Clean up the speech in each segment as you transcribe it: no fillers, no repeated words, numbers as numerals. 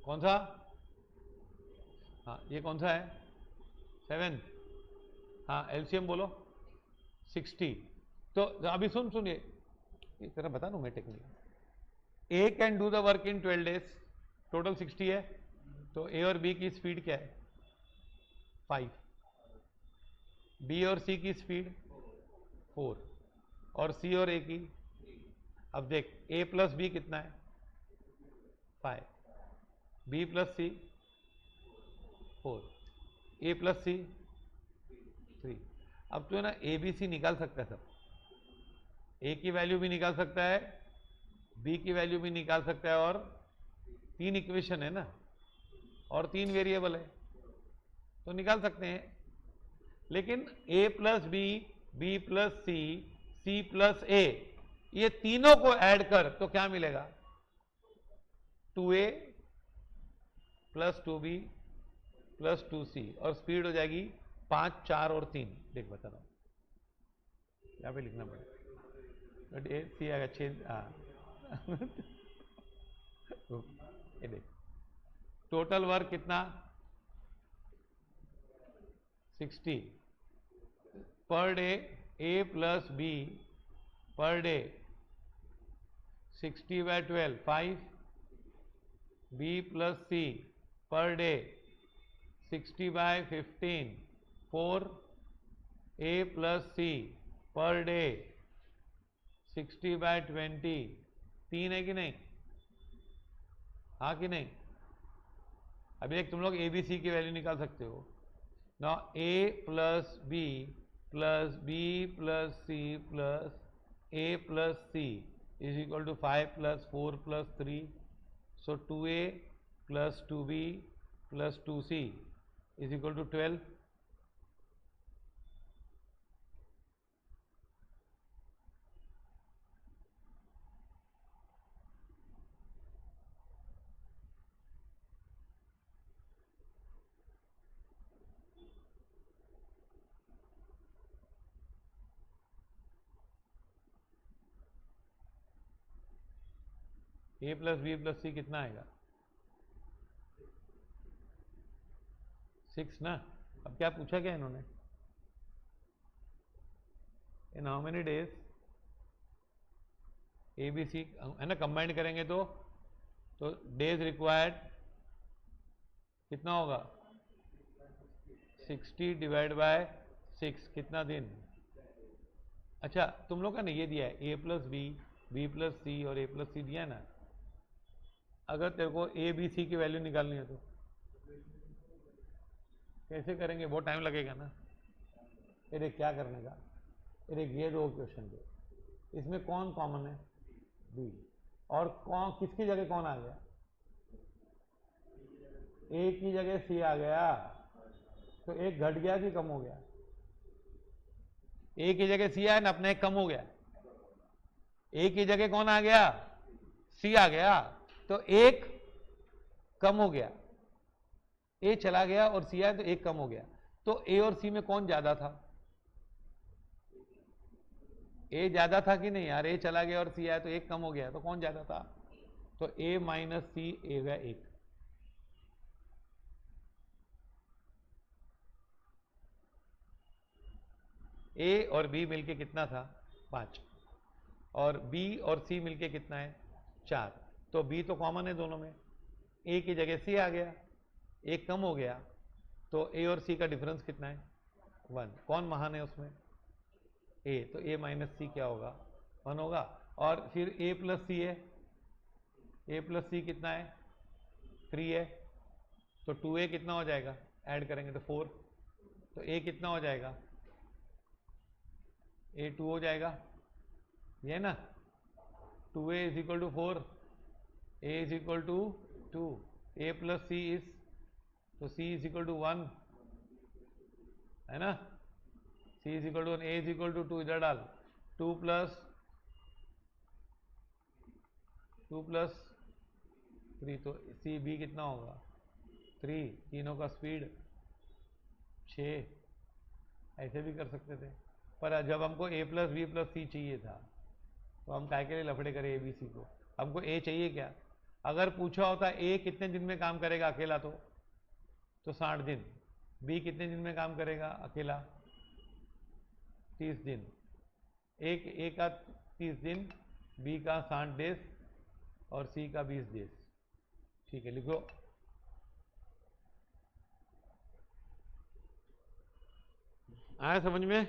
कौन सा? हाँ ये कौन सा है? 7। हाँ एलसीएम बोलो 60। तो अभी सुनिए इस तरह बता दूं मैं technique. A can do the work in 12 days, total 60 है, तो ए और बी की स्पीड क्या है? 5। बी और सी की स्पीड 4, और सी और ए की, अब देख ए प्लस बी कितना है? 5, बी प्लस सी 4, ए प्लस सी 3। अब तो है ना ए बी सी निकाल सकता है सब, ए की वैल्यू भी निकाल सकता है, बी की वैल्यू भी निकाल सकता है, और 3 इक्वेशन है ना, और 3 वेरिएबल है, तो निकाल सकते हैं। लेकिन ए प्लस बी, बी प्लस सी, सी प्लस ए, ये तीनों को ऐड कर तो क्या मिलेगा? 2a plus 2b plus 2c, और स्पीड हो जाएगी 5, 4 और 3। देख बता रहा हूं, यहां पे लिखना पड़ेगा, बट ए सी आएगा 6। हाँ ये देख टोटल वर्क कितना? 60 per day, A plus B per day 60/12 5, B plus C per day 60/15 4, A plus C per day 60/20 3 है कि नहीं? हाँ कि नहीं? अभी एक तुम लोग ए बी सी की वैल्यू निकाल सकते हो ना, A plus B plus B plus C plus A plus C is equal to 5 plus 4 plus 3, so 2a plus 2b plus 2c is equal to 12। A plus B plus C कितना आएगा? 6 ना। अब क्या पूछा क्या इन्होंने? In how many days A B C है ना, कंबाइंड करेंगे तो डेज रिक्वायर्ड कितना होगा? 60 डिवाइड बाय 6, कितना दिन? अच्छा तुम लोग का ना ये दिया है ए प्लस बी, बी प्लस सी और ए प्लस सी दिया है ना, अगर तेरे को ए बी सी की वैल्यू निकालनी है तो कैसे करेंगे? बहुत टाइम लगेगा ना। ये देख क्या करने का, ये देख ये 2 क्वेश्चन दे, इसमें कौन कॉमन है? बी। और कौन किसकी जगह कौन आ गया? ए की जगह सी आ गया, तो एक घट गया कि कम हो गया? ए की जगह सी आया ना, अपना एक कम हो गया। ए की जगह कौन आ गया? सी आ गया, तो एक कम हो गया। ए चला गया और सी आया तो एक कम हो गया। तो ए और सी में कौन ज्यादा था? ए ज्यादा था कि नहीं यार? ए चला गया और सी आया तो एक कम हो गया, तो कौन ज्यादा था? तो ए माइनस सी ए गया 1। ए और बी मिलके कितना था? 5, और बी और सी मिलके कितना है? 4। तो बी तो कॉमन है दोनों में, ए की जगह सी आ गया, एक कम हो गया, तो ए और सी का डिफरेंस कितना है? 1। कौन महान है उसमें? ए, तो ए माइनस सी क्या होगा? 1 होगा। और फिर ए प्लस सी है, ए प्लस सी कितना है? 3 है, तो 2a कितना हो जाएगा? ऐड करेंगे तो 4, तो a कितना हो जाएगा? a 2 हो जाएगा, ये ना 2a is equal to 4, a is equal to 2, a plus C is, तो c इज इक्वल टू 1 है ना, c is equal to 1, a is equal to 2, इधर डाल 2 प्लस 3, तो सी बी कितना होगा? 3, तीनों का स्पीड 6। ऐसे भी कर सकते थे, पर जब हमको ए प्लस बी प्लस सी चाहिए था तो हम काय के लिए लफड़े करें ए बी सी को? हमको ए चाहिए क्या? अगर पूछा होता ए कितने दिन में काम करेगा अकेला तो 60 दिन, बी कितने दिन में काम करेगा अकेला 30 दिन, ए का 30 दिन, बी का 60 डेज और सी का 20 डेज। ठीक है, लिखो। आया समझ में?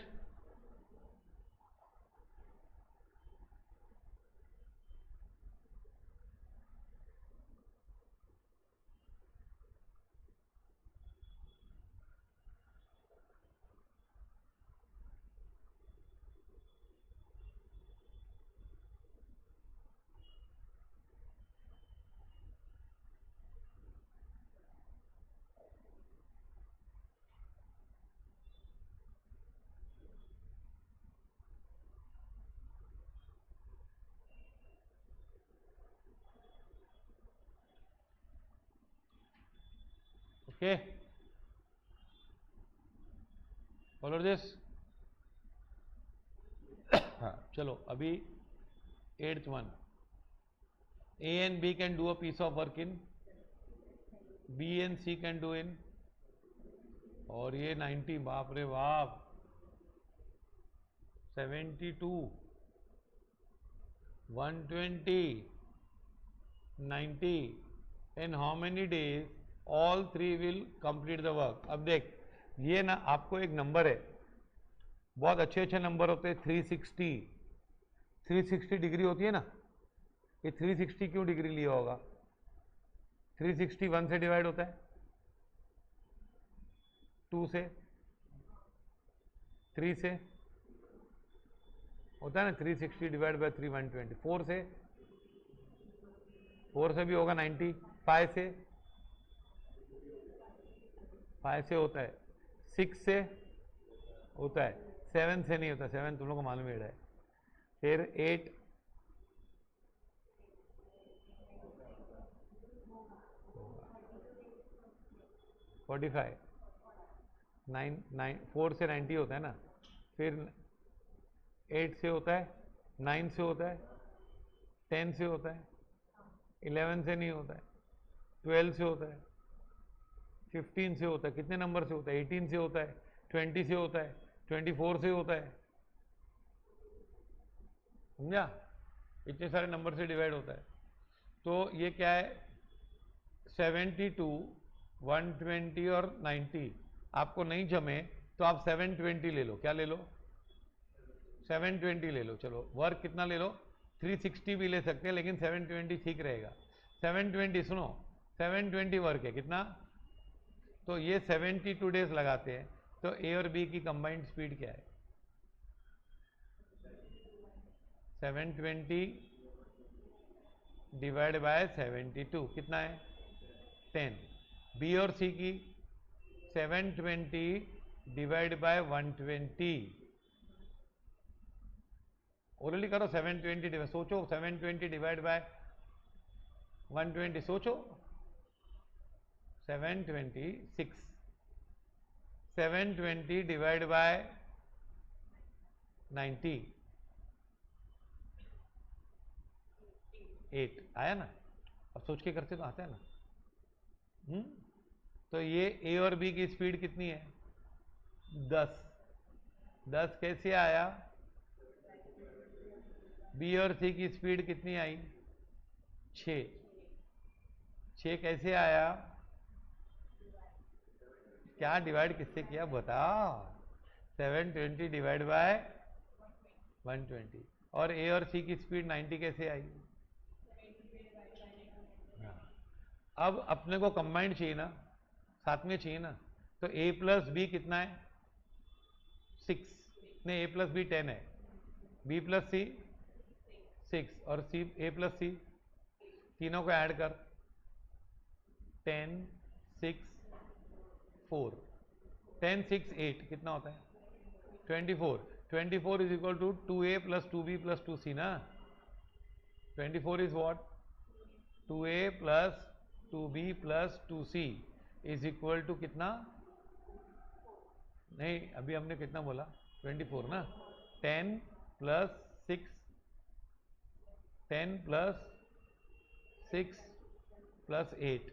Okay, follow this. हाँ चलो, अभी 8th one, A and B can do a piece of work in, B and C can do in, और ये 90, बाप रे बाप, 72, 120, 90, in how many days all three will complete the work। अब देख, ये ना आपको एक नंबर है, बहुत अच्छे अच्छे नंबर होते हैं, 360 डिग्री होती है ना, ये 360 क्यों डिग्री लिया होगा? 360 1 से डिवाइड होता है, 2 से, 3 से होता है ना, 360 डिवाइड बाय 3 120, 4 से भी होगा 90, 5 से होता है, 6 से होता है, 7 से नहीं होता, 7 तुम लोग को मालूम है, फिर 8, 45, 9, 4 से 90 होता है ना, फिर 8 से होता है, 9 से होता है, 10 से होता है, 11 से नहीं होता है, 12 से होता है, 15 से होता है, कितने नंबर से होता है? 18 से होता है, 20 से होता है, 24 से होता है, समझा? इतने सारे नंबर से डिवाइड होता है। तो ये क्या है, 72, 120 और 90 आपको नहीं जमे तो आप 720 ले लो। क्या ले लो? 720 ले लो। चलो, वर्क कितना ले लो? 360 भी ले सकते हैं, लेकिन 720 ठीक रहेगा। 720 सुनो, 720 वर्क है कितना, तो ये 72 डेज लगाते हैं, तो ए और बी की कंबाइंड स्पीड क्या है? 720 डिवाइड बाय 72 कितना है? 10। बी और सी की 720 डिवाइड बाय 120, ओरली करो। 720 डिवाइड, सोचो, 720 डिवाइड बाय 120, सोचो। 720 720 डिवाइड बाय 90, 8 आया ना? अब सोच के करते तो आता है ना। तो ये ए और बी की स्पीड कितनी है? 10। 10 कैसे आया? बी और सी की स्पीड कितनी आई? 6। 6 कैसे आया? क्या डिवाइड किससे किया बताओ? 720 डिवाइड बाय 120। और ए और सी की स्पीड 90 कैसे आई? अब अपने को कंबाइंड चाहिए ना, साथ में चाहिए ना, तो ए प्लस बी कितना है? 6। नहीं, ए प्लस बी 10 है, बी प्लस सी 6, और सी, ए प्लस सी, तीनों को ऐड कर, 10, 6, 4, 10, 6, 8 कितना होता है? 24। 24 is equal to 2a plus 2b plus 2c ना। 24 is what? 2a plus 2b plus 2c is equal to कितना? नहीं, अभी हमने कितना बोला? 24 ना। 10 प्लस 6, 10 प्लस 6 प्लस 8,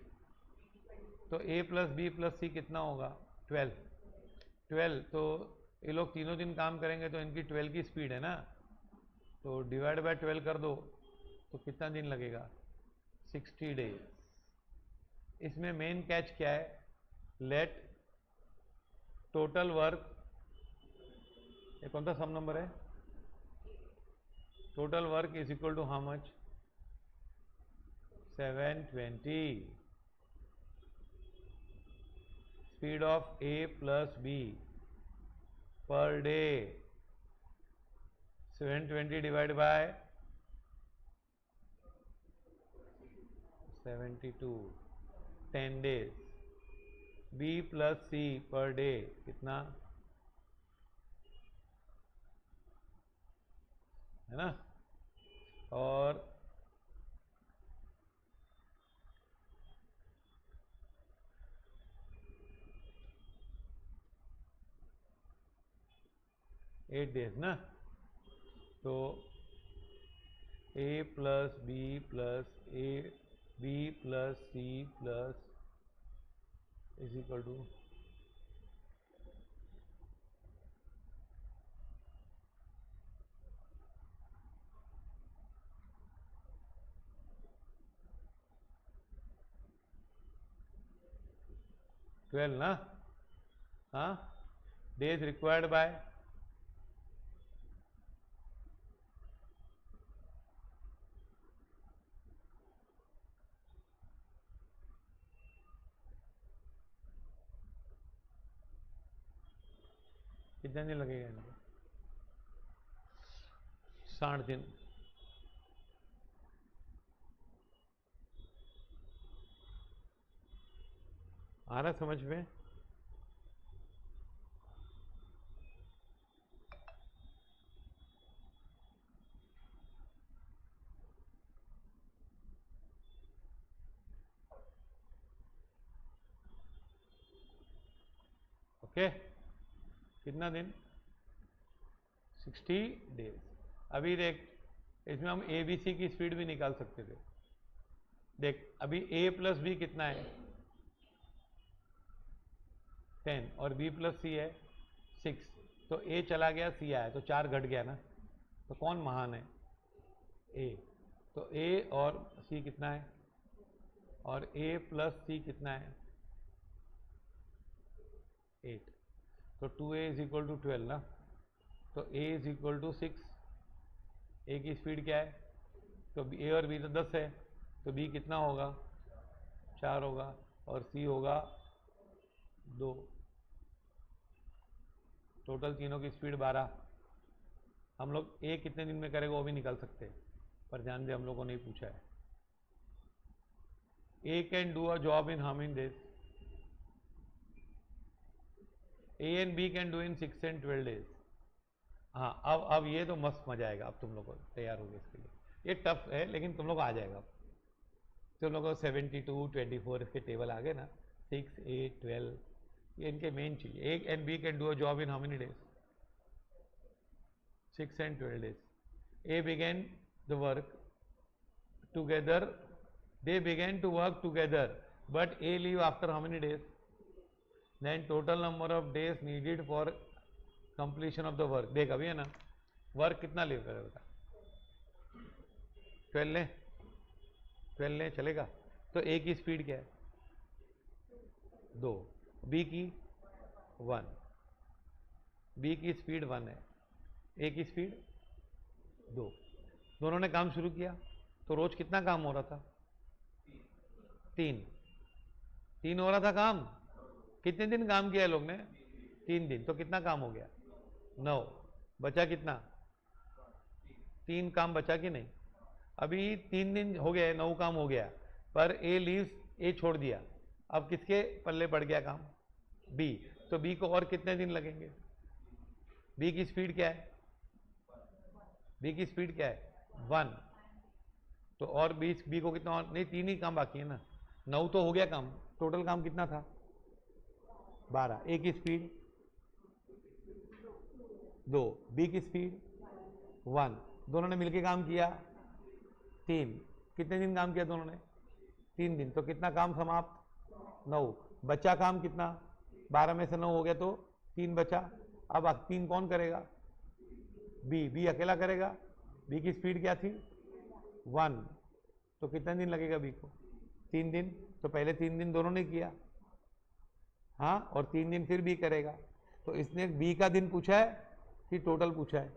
तो a plus B plus C कितना होगा 12। तो ये लोग तीनों दिन काम करेंगे तो इनकी 12 की स्पीड है ना, तो डिवाइड बाय 12 कर दो तो कितना दिन लगेगा 60 डेज। इसमें मेन कैच क्या है, लेट टोटल वर्क, ये कौन सा सम नंबर है, total work is equal to how much 720, speed of A plus B per day 720 divide by 72, 10 days. B plus C per day कितना है ना, और एट डेज ना, तो A plus B plus A B plus C plus is equal to 12 ना, हाँ, days required bye कितने दिन लगेगा इनको 60 दिन। आ रहा समझ में, ओके, कितना दिन 60 डेज। अभी देख इसमें हम ए बी सी की स्पीड भी निकाल सकते थे, देख अभी a प्लस बी कितना है 10 और b प्लस सी है 6, तो a चला गया c आया तो 4 घट गया ना, तो कौन महान है a, तो a और c कितना है, और a प्लस सी कितना है 8, तो 2a इज इक्वल टू 12 ना, तो a is equal to 6, a की स्पीड क्या है, तो a और b तो 10 है, तो b कितना होगा 4 होगा, और c होगा 2, टोटल तीनों की स्पीड 12। हम लोग ए कितने दिन में करेगा वो भी निकाल सकते हैं, पर ध्यान दे हम लोगों ने पूछा है A can do a job in how many days, A and B can do in 6 and 12 days. हाँ अब ये तो मस्त मजा आएगा, अब तुम लोग को तैयार हो गए इसके लिए, ये टफ है लेकिन तुम लोग आ जाएगा अब, तुम लोग को 72 24 इसके टेबल आ गए ना, 6 8 12, ये इनके मेन चीज, A and B can do a job in how many days 6 and 12 days. A began the work together, they began to work together, but A leave after how many days, then total number of days needed for completion of the work। देख अभी है ना, work कितना leave करे बता, 12 ले चलेगा, तो A की स्पीड क्या है 2, B की 1, B की स्पीड 1 है, A की स्पीड 2, दोनों ने काम शुरू किया, तो रोज कितना काम हो रहा था 3 हो रहा था काम, कितने दिन काम किया है लोग ने 3 दिन, तो कितना काम हो गया 9, बचा कितना 3 काम बचा कि नहीं, अभी 3 दिन हो गया 9 काम हो गया, पर ए लीव्स, ए छोड़ दिया, अब किसके पल्ले बढ़ गया काम बी, तो बी को और कितने दिन लगेंगे, बी की स्पीड क्या है, बी की स्पीड क्या है 1, तो और बी को कितना और, नहीं 3 ही काम बाकी है ना, 9 तो हो गया काम, टोटल काम कितना था 12, ए की स्पीड 2, बी की स्पीड 1, दोनों ने मिलके काम किया 3, कितने दिन काम किया दोनों ने 3 दिन, तो कितना काम समाप्त? 9। बचा काम कितना? 12 में से 9 हो गया तो 3 बचा। अब 3 कौन करेगा? बी अकेला करेगा। बी की स्पीड क्या थी? 1। तो कितना दिन लगेगा बी को? 3 दिन। तो पहले 3 दिन दोनों ने किया, हाँ, और 3 दिन फिर बी करेगा। तो इसने बी का दिन पूछा है कि टोटल पूछा है?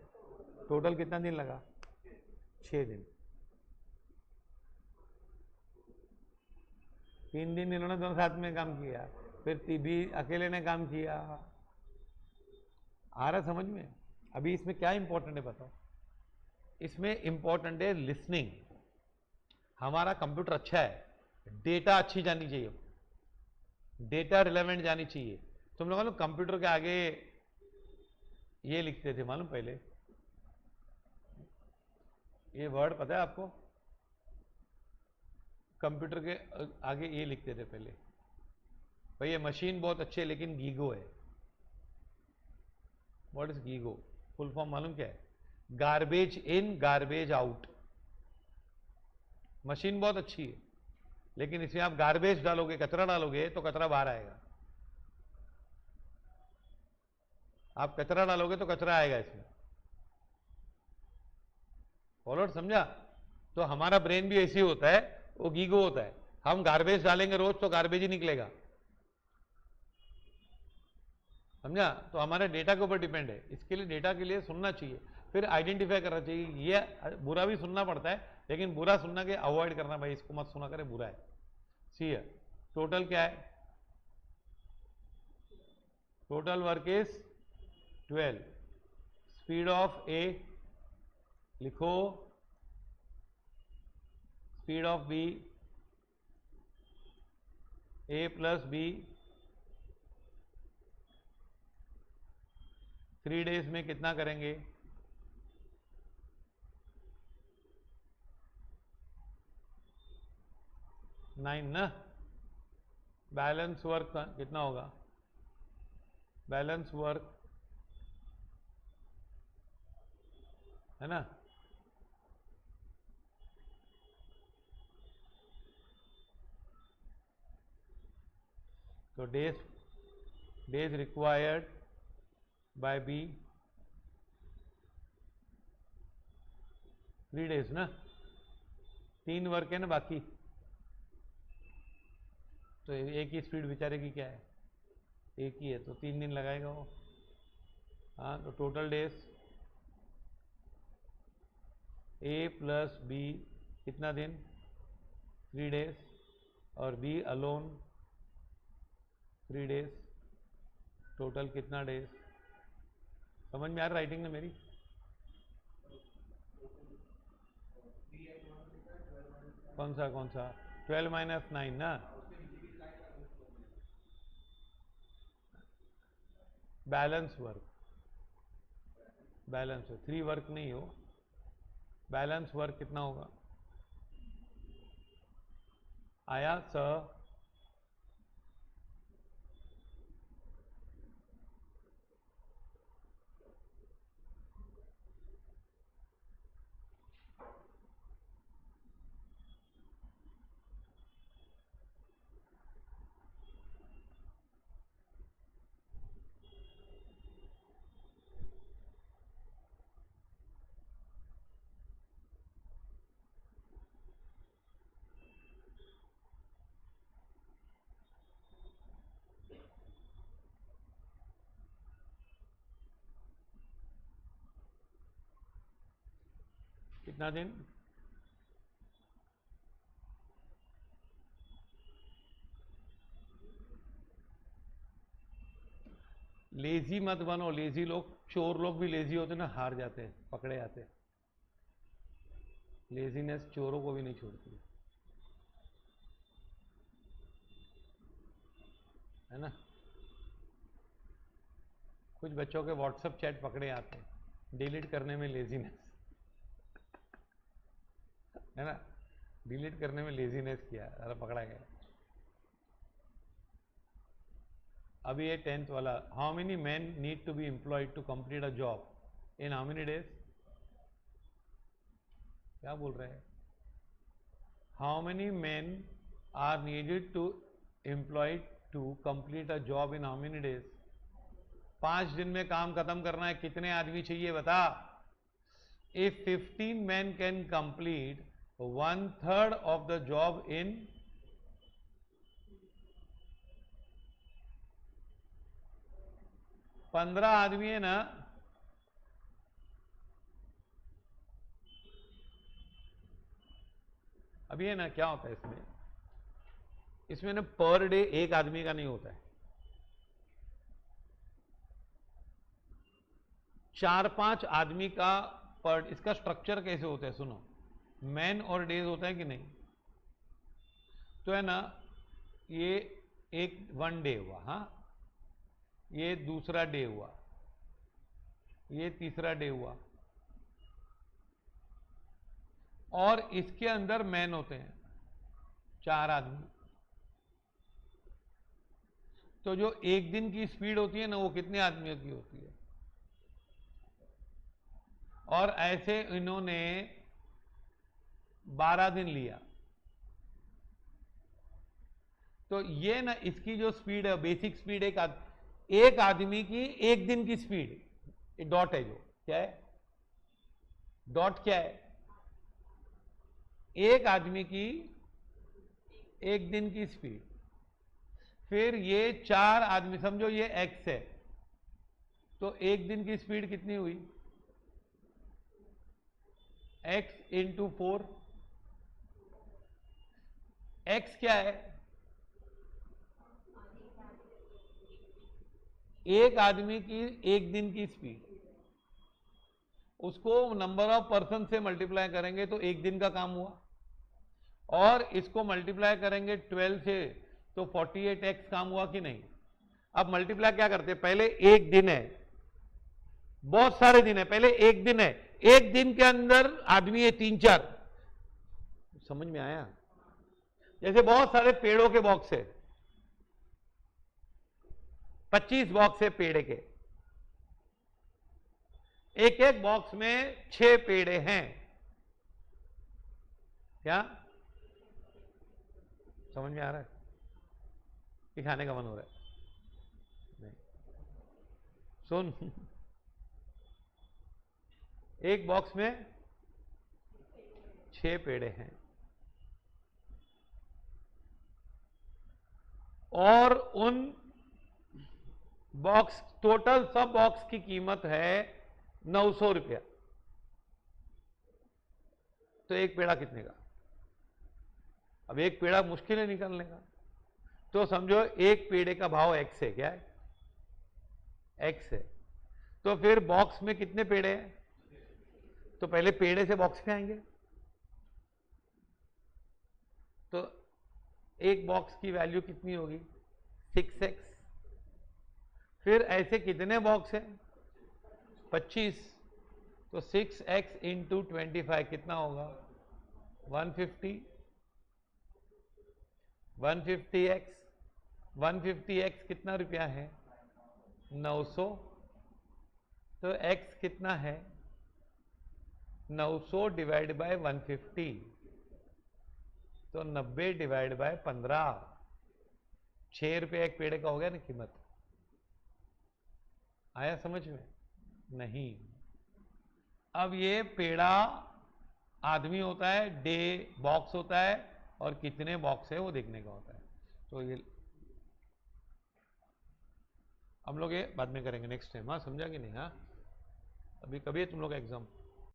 टोटल कितना दिन लगा? 6 दिन। 3 दिन इन्होंने दोनों साथ में काम किया, फिर बी अकेले ने काम किया। आ रहा समझ में? अभी इसमें क्या इंपॉर्टेंट है बताओ? इसमें इंपॉर्टेंट है लिसनिंग। हमारा कंप्यूटर अच्छा है, डेटा अच्छी जानी चाहिए, डेटा रिलेवेंट जानी चाहिए। तुम लोग मालूम कंप्यूटर के आगे ये लिखते थे, मालूम? पहले ये वर्ड पता है आपको? कंप्यूटर के आगे ये लिखते थे पहले, भाई ये मशीन बहुत अच्छी है लेकिन गीगो है। What is GIGO? Full form मालूम क्या है? Garbage in garbage out. Machine बहुत अच्छी है लेकिन इसमें आप गार्बेज डालोगे, कचरा डालोगे तो कचरा बाहर आएगा। आप कचरा डालोगे तो कचरा आएगा इसमें। फॉलोड? समझा? तो हमारा ब्रेन भी ऐसे ही होता है, वो गीगो होता है। हम गार्बेज डालेंगे रोज तो गार्बेज ही निकलेगा, समझा? तो हमारे डेटा के ऊपर डिपेंड है। इसके लिए डेटा के लिए सुनना चाहिए, फिर आइडेंटिफाई करना चाहिए। ये बुरा भी सुनना पड़ता है लेकिन बुरा सुनना के अवॉइड करना, भाई इसको मत सुना करे, बुरा है। सी है टोटल क्या है? Total work is 12। Speed of A लिखो, speed of B, A plus B 3 days में कितना करेंगे? 9 ना? बैलेंस वर्क कितना होगा? बैलेंस वर्क है ना? तो days required by B 3 days ना? 3 वर्क है ना बाकी, तो एक ही स्पीड बेचारे की क्या है? एक ही है, तो 3 दिन लगाएगा वो। हाँ, तो टोटल डेज ए प्लस बी कितना दिन? 3 डेज। और बी अलोन 3 डेज। टोटल कितना डेज? समझ में आ रहा राइटिंग में मेरी? कौन सा 12 माइनस 9 ना? बैलेंस वर्क, बैलेंस 3 वर्क नहीं हो, बैलेंस वर्क कितना होगा? आया सर? कितना दिन? लेजी मत बनो। लेजी लोग, चोर लोग भी लेजी होते ना, हार जाते हैं, पकड़े जाते हैं। लेजीनेस चोरों को भी नहीं छोड़ती, है ना? कुछ बच्चों के व्हाट्सएप चैट पकड़े आते हैं, डिलीट करने में लेजीनेस, है ना? डिलीट करने में लेजीनेस किया, अरे पकड़ा गया। अभी ये 10th वाला, how many man need to be employed to complete a job in how many days? क्या बोल रहे हैं? How many man are needed to employ to complete a job in how many days? 5 दिन में काम खत्म करना है, कितने आदमी चाहिए बता? If 15 men can complete 1/3 of the job in 15 आदमी है ना, अभी है ना, क्या होता है इसमें ना पर डे एक आदमी का नहीं होता है, 4-5 आदमी का पर। इसका स्ट्रक्चर कैसे होता है सुनो, मैन और डेज होता है कि नहीं? तो है ना, ये एक 1 डे हुआ, हाँ, ये दूसरा डे हुआ, ये तीसरा डे हुआ, और इसके अंदर मैन होते हैं 4 आदमी। तो जो एक दिन की स्पीड होती है ना, वो कितने आदमियों की होती है? और ऐसे इन्होंने 12 दिन लिया, तो ये ना इसकी जो स्पीड है, बेसिक स्पीड एक आदमी की एक दिन की स्पीड, डॉट है, जो क्या है डॉट, क्या है? एक आदमी की एक दिन की स्पीड। फिर ये 4 आदमी, समझो ये x है, तो एक दिन की स्पीड कितनी हुई? x into 4। x क्या है? एक आदमी की एक दिन की स्पीड, उसको नंबर ऑफ पर्सन से मल्टीप्लाई करेंगे तो एक दिन का काम हुआ, और इसको मल्टीप्लाई करेंगे 12 से तो 48x काम हुआ कि नहीं? अब मल्टीप्लाई क्या करते हैं, पहले एक दिन है, बहुत सारे दिन है, पहले एक दिन है, एक दिन के अंदर आदमी है 3-4, समझ में आया? जैसे बहुत सारे पेड़ों के बॉक्स है, 25 बॉक्स है पेड़ के, एक एक बॉक्स में 6 पेड़े हैं, क्या समझ में आ रहा है? कि खाने का मन हो रहा है? नहीं, सुन, एक बॉक्स में 6 पेड़े हैं, और उन बॉक्स, टोटल सब बॉक्स की कीमत है 900 रुपया। तो एक पेड़ा कितने का? अब एक पेड़ा मुश्किल है निकालने का, तो समझो एक पेड़े का भाव x है, क्या है? x है। तो फिर बॉक्स में कितने पेड़े हैं? तो पहले पेड़े से बॉक्स पे आएंगे, तो एक बॉक्स की वैल्यू कितनी होगी? 6x। फिर ऐसे कितने बॉक्स हैं? 25, तो 6x इंटू 25 कितना होगा? 150। 150x, 150x कितना रुपया है? 900। तो x कितना है? 900 डिवाइड बाय 150, तो 90 डिवाइड बाय 15, 6 रुपये एक पेड़े का हो गया ना कीमत। आया समझ में? नहीं। अब ये पेड़ा आदमी होता है, डे बॉक्स होता है, और कितने बॉक्स है वो देखने का होता है। तो ये हम लोग ये बाद में करेंगे नेक्स्ट टाइम, हाँ, समझा कि नहीं? हाँ, अभी कभी है तुम लोग का एग्जाम?